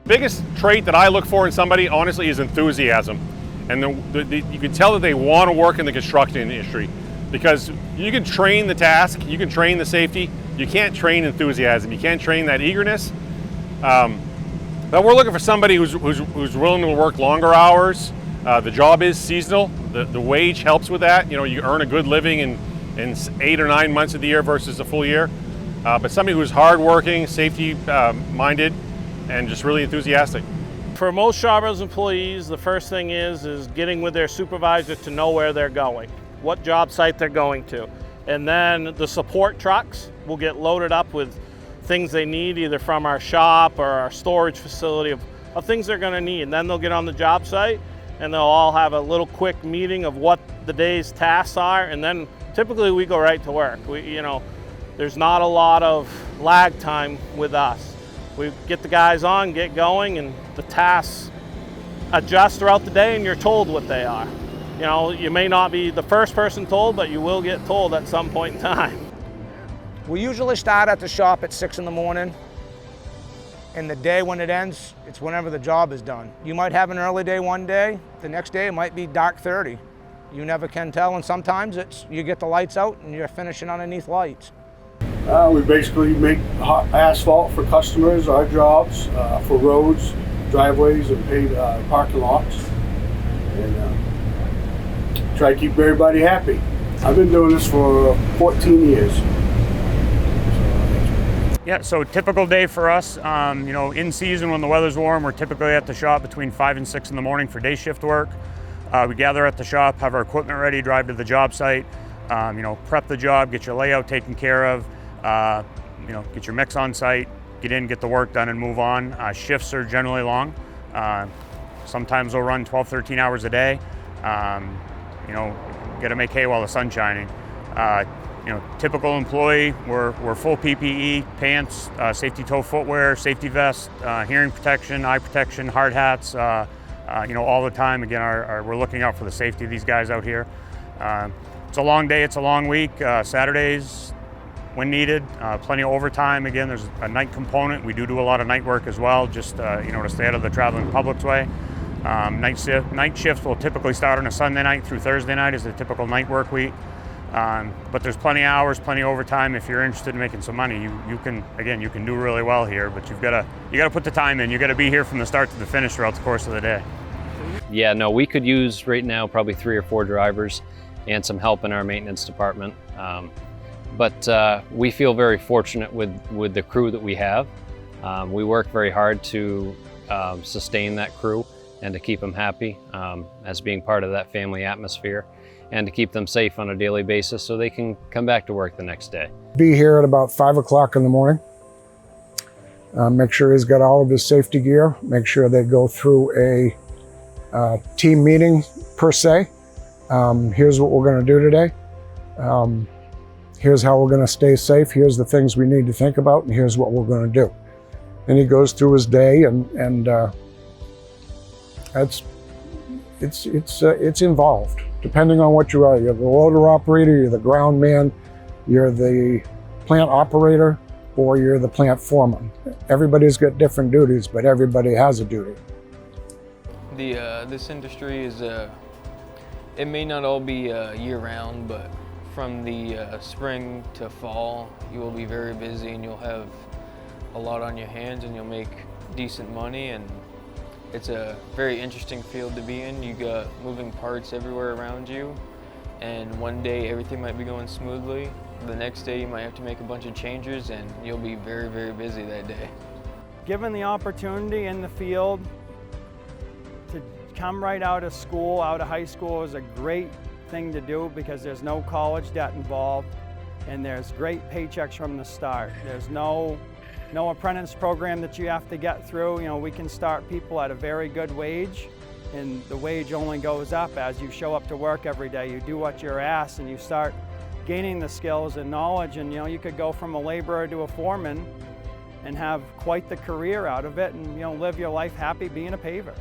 Biggest trait that I look for in somebody, honestly, is enthusiasm. And you can tell that they want to work in the construction industry, because you can train the task, you can train the safety, you can't train enthusiasm, you can't train that eagerness. But we're looking for somebody who's willing to work longer hours. The job is seasonal. The wage helps with that. You know, you earn a good living in 8 or 9 months of the year versus a full year. But somebody who's hardworking, safety minded, and just really enthusiastic. For most Shawbro's employees, the first thing is getting with their supervisor to know where they're going, what job site they're going to. And then the support trucks will get loaded up with things they need, either from our shop or our storage facility of things they're gonna need. And then they'll get on the job site and they'll all have a little quick meeting of what the day's tasks are, and then typically we go right to work. There's not a lot of lag time with us. We get the guys on, get going, and the tasks adjust throughout the day and you're told what they are. You know, you may not be the first person told, but you will get told at some point in time. We usually start at the shop at 6 in the morning, and the day when it ends, it's whenever the job is done. You might have an early day one day, the next day it might be dark 30. You never can tell, and sometimes you get the lights out and you're finishing underneath lights. We basically make hot asphalt for customers, our jobs, for roads, driveways, and paved parking lots. And try to keep everybody happy. I've been doing this for 14 years. Yeah, so typical day for us, in season when the weather's warm, we're typically at the shop between 5 and 6 in the morning for day shift work. We gather at the shop, have our equipment ready, drive to the job site, prep the job, get your layout taken care of, get your mix on site, get in, get the work done, and move on. Shifts are generally long. Sometimes they'll run 12, 13 hours a day. Got to make hay while the sun's shining. Typical employee, we're full PPE, pants, safety toe footwear, safety vest, hearing protection, eye protection, hard hats, all the time. Again, we're looking out for the safety of these guys out here. It's a long day, it's a long week. Saturdays, when needed, plenty of overtime. Again, there's a night component. We do a lot of night work as well, just to stay out of the traveling public's way. Night shifts will typically start on a Sunday night through Thursday night is the typical night work week. But there's plenty of hours, plenty of overtime. If you're interested in making some money, you can do really well here, but you got to put the time in. You got to be here from the start to the finish throughout the course of the day. Yeah, no, we could use right now probably 3 or 4 drivers and some help in our maintenance department. But we feel very fortunate with the crew that we have. We work very hard to sustain that crew and to keep them happy as being part of that family atmosphere, and to keep them safe on a daily basis so they can come back to work the next day. Be here at about 5 o'clock in the morning. Make sure he's got all of his safety gear. Make sure they go through a team meeting per se. Here's what we're going to do today. Here's how we're going to stay safe. Here's the things we need to think about, and here's what we're going to do. And he goes through his day, and it's involved. Depending on what you are. You're the loader operator, you're the ground man, you're the plant operator, or you're the plant foreman. Everybody's got different duties, but everybody has a duty. This industry is, it may not all be year-round, but from the spring to fall, you will be very busy and you'll have a lot on your hands and you'll make decent money. And it's a very interesting field to be in. You got moving parts everywhere around you, and one day everything might be going smoothly. The next day you might have to make a bunch of changes and you'll be very, very busy that day. Given the opportunity in the field to come right out of school, out of high school, is a great thing to do because there's no college debt involved and there's great paychecks from the start. There's no apprentice program that you have to get through. We can start people at a very good wage, and the wage only goes up as you show up to work every day. You do what you're asked and you start gaining the skills and knowledge, and you could go from a laborer to a foreman and have quite the career out of it and live your life happy being a paver.